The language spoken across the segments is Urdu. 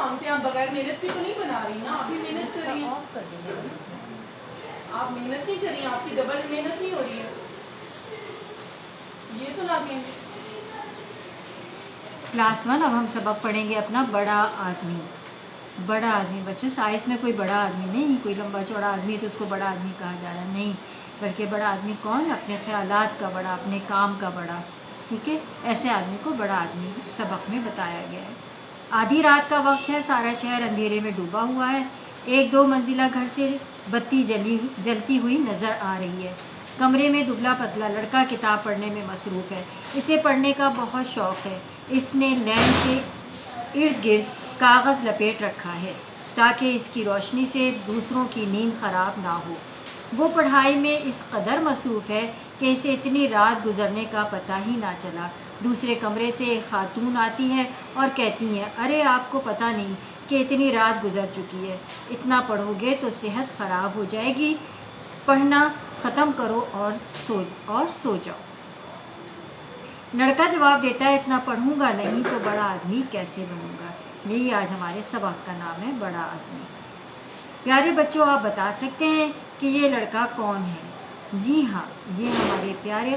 مانگتے ہیں, آپ بغیر محنت کی تو نہیں بنا رہی نا, آپ بھی محنت کر رہی ہیں. آپ محنت نہیں کر رہی ہیں, آپ کی ڈبل محنت نہیں ہو رہی ہے, یہ تو لگیں. کلاس 1 اب ہم سبق پڑھیں گے اپنا بڑا آدمی. بڑا آدمی بچوں سائز میں کوئی بڑا آدمی نہیں, کوئی لمبا چوڑا آدمی ہے تو اس کو بڑا آدمی کہا جا رہا ہے, نہیں, بلکہ بڑا آدمی کون, اپنے خیالات کا بڑا, اپنے کام کا بڑا. ٹھیک ہے, ایسے آدمی کو بڑا آدمی سبق میں بتایا گیا ہے. آدھی رات کا وقت ہے, سارا شہر اندھیرے میں ڈوبا ہوا ہے. 1-2 منزلہ گھر سے بتی جلتی ہوئی نظر آ رہی ہے. کمرے میں دبلا پتلا لڑکا کتاب پڑھنے میں مصروف ہے. اسے پڑھنے کا بہت شوق ہے. اس نے لیمپ کے ارد گرد کاغذ لپیٹ رکھا ہے تاکہ اس کی روشنی سے دوسروں کی نیند خراب نہ ہو. وہ پڑھائی میں اس قدر مصروف ہے کہ اسے اتنی رات گزرنے کا پتہ ہی نہ چلا. دوسرے کمرے سے ایک خاتون آتی ہے اور کہتی ہے, ارے آپ کو پتہ نہیں کہ اتنی رات گزر چکی ہے, اتنا پڑھو گے تو صحت خراب ہو جائے گی, پڑھنا ختم کرو اور سو جاؤ. لڑکا جواب دیتا ہے, اتنا پڑھوں گا نہیں تو بڑا آدمی کیسے بنوں گا. یہی آج ہمارے سبق کا نام ہے, بڑا آدمی. پیارے بچوں, آپ بتا سکتے ہیں کہ یہ لڑکا کون ہے؟ جی ہاں, یہ ہمارے پیارے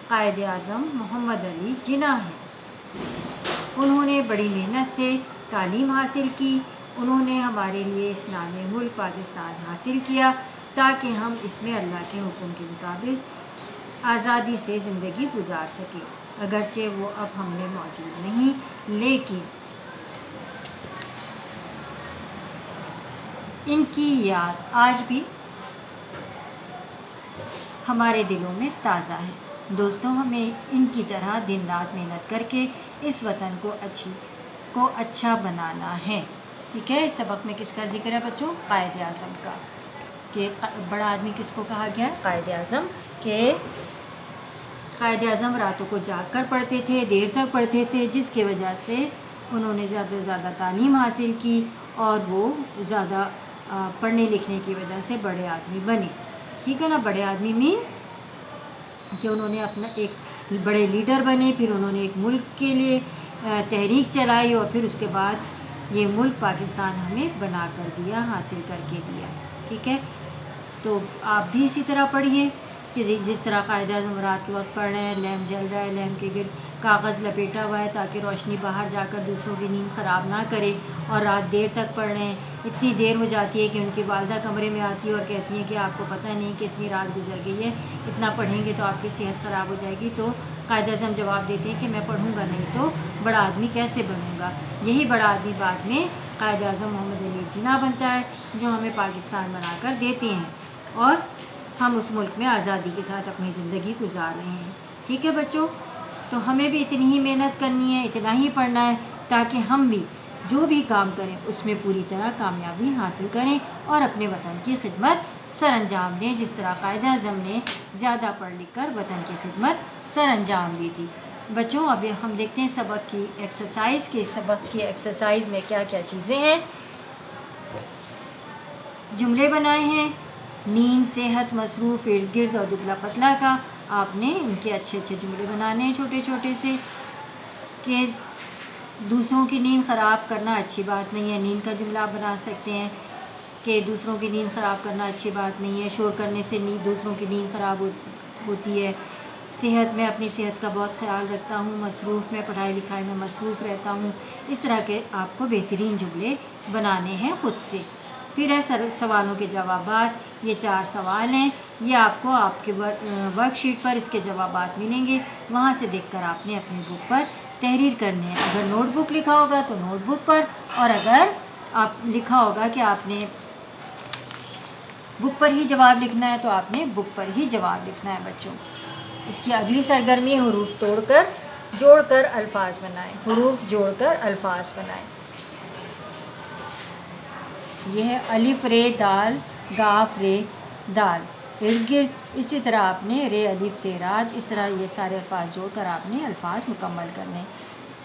قائد اعظم محمد علی جناح ہیں. انہوں نے بڑی محنت سے تعلیم حاصل کی. انہوں نے ہمارے لیے اسلامی ملک پاکستان حاصل کیا تاکہ ہم اس میں اللہ کے حکم کے مطابق آزادی سے زندگی گزار سکیں. اگرچہ وہ اب ہم میں موجود نہیں, لیکن ان کی یاد آج بھی ہمارے دلوں میں تازہ ہے. دوستوں, ہمیں ان کی طرح دن رات محنت کر کے اس وطن کو اچھا بنانا ہے. ٹھیک ہے, سبق میں کس کا ذکر ہے بچوں؟ قائد اعظم کا. کہ بڑا آدمی کس کو کہا گیا ہے؟ قائد اعظم. کہ قائد اعظم راتوں کو جاگ کر پڑھتے تھے, دیر تک پڑھتے تھے, جس کی وجہ سے انہوں نے زیادہ سے زیادہ تعلیم حاصل کی اور وہ زیادہ پڑھنے لکھنے کی وجہ سے بڑے آدمی بنے. ٹھیک ہے نا, بڑے آدمی کہ انہوں نے اپنا ایک بڑے لیڈر بنے, پھر انہوں نے ایک ملک کے لیے تحریک چلائی اور پھر اس کے بعد یہ ملک پاکستان ہمیں بنا کر دیا, حاصل کر کے دیا. ٹھیک ہے, تو آپ بھی اسی طرح پڑھیے کہ جس طرح قائد اعظم رات کے وقت پڑھ رہے ہیں, لیمپ جل رہا ہے, لیمپ کے گرد کاغذ لپیٹا ہوا ہے تاکہ روشنی باہر جا کر دوسروں کی نیند خراب نہ کرے, اور رات دیر تک پڑھ رہے ہیں. اتنی دیر ہو جاتی ہے کہ ان کی والدہ کمرے میں آتی ہے اور کہتی ہیں کہ آپ کو پتہ نہیں کہ اتنی رات گزر گئی ہے, اتنا پڑھیں گے تو آپ کی صحت خراب ہو جائے گی. تو قائد اعظم جواب دیتے ہیں کہ میں پڑھوں گا نہیں تو بڑا آدمی کیسے بنوں گا. یہی بڑا آدمی بعد میں قائد اعظم محمد علی جناح بنتا ہے, جو ہمیں پاکستان بنا کر دیتے ہیں اور ہم اس ملک میں آزادی کے ساتھ اپنی زندگی گزار رہے ہیں. ٹھیک ہے بچوں, تو ہمیں بھی اتنی ہی محنت کرنی ہے, اتنا ہی پڑھنا ہے تاکہ ہم بھی جو بھی کام کریں اس میں پوری طرح کامیابی حاصل کریں اور اپنے وطن کی خدمت سر انجام دیں, جس طرح قائد اعظم نے زیادہ پڑھ لکھ کر وطن کی خدمت سر انجام دی تھی. بچوں, اب ہم دیکھتے ہیں سبق کی ایکسرسائز, کہ سبق کی ایکسرسائز میں کیا کیا چیزیں ہیں. جملے بنائے ہیں, نیند, صحت, مصروف, ارد گرد اور دبلا پتلا کا. آپ نے ان کے اچھے اچھے جملے بنانے ہیں چھوٹے چھوٹے سے, کہ دوسروں کی نیند خراب کرنا اچھی بات نہیں ہے. نیند کا جملہ آپ بنا سکتے ہیں کہ دوسروں کی نیند خراب کرنا اچھی بات نہیں ہے, شور کرنے سے دوسروں کی نیند خراب ہوتی ہے. صحت, میں اپنی صحت کا بہت خیال رکھتا ہوں. مصروف, میں پڑھائی لکھائی میں مصروف رہتا ہوں. اس طرح کے آپ کو بہترین جملے بنانے ہیں خود سے. پھر ہے سوالوں کے جوابات. یہ 4 سوال ہیں, یہ آپ کو آپ کے ورک شیٹ پر اس کے جوابات ملیں گے, وہاں سے دیکھ کر آپ نے اپنی بک پر تحریر کرنی ہے. اگر نوٹ بک لکھا ہوگا تو نوٹ بک پر, اور اگر آپ لکھا ہوگا کہ آپ نے بک پر ہی جواب لکھنا ہے تو آپ نے بک پر ہی جواب لکھنا ہے. بچوں, اس کی اگلی سرگرمی حروف توڑ کر جوڑ کر الفاظ بنائیں. حروف جوڑ کر الفاظ بنائیں. یہ ہے الف رے دال, گاف رے دال, ارد گرد. اسی طرح آپ نے رے الف تے راج, اس طرح یہ سارے الفاظ جوڑ کر آپ نے الفاظ مکمل کرنے.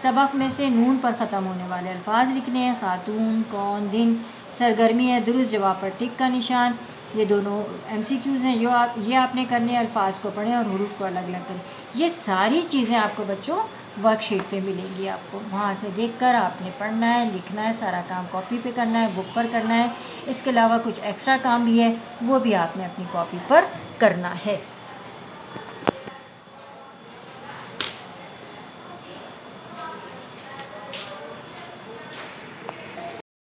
سبق میں سے نون پر ختم ہونے والے الفاظ لکھنے ہیں. خاتون, کون, دن. سرگرمی ہے درست جواب پر ٹک کا نشان. یہ دونوں MCQs ہیں, یہ آپ نے کرنے. الفاظ کو پڑھیں اور حروف کو الگ الگ کریں. یہ ساری چیزیں آپ کو بچوں ورک شیٹ پہ ملیں گی آپ کو، وہاں سے دیکھ کر آپ نے پڑھنا ہے، لکھنا ہے، سارا کام کاپی پہ کرنا ہے، بک پر کرنا ہے۔ اس کے علاوہ کچھ ایکسٹرا کام بھی ہے وہ بھی آپ نے اپنی کاپی پر کرنا ہے۔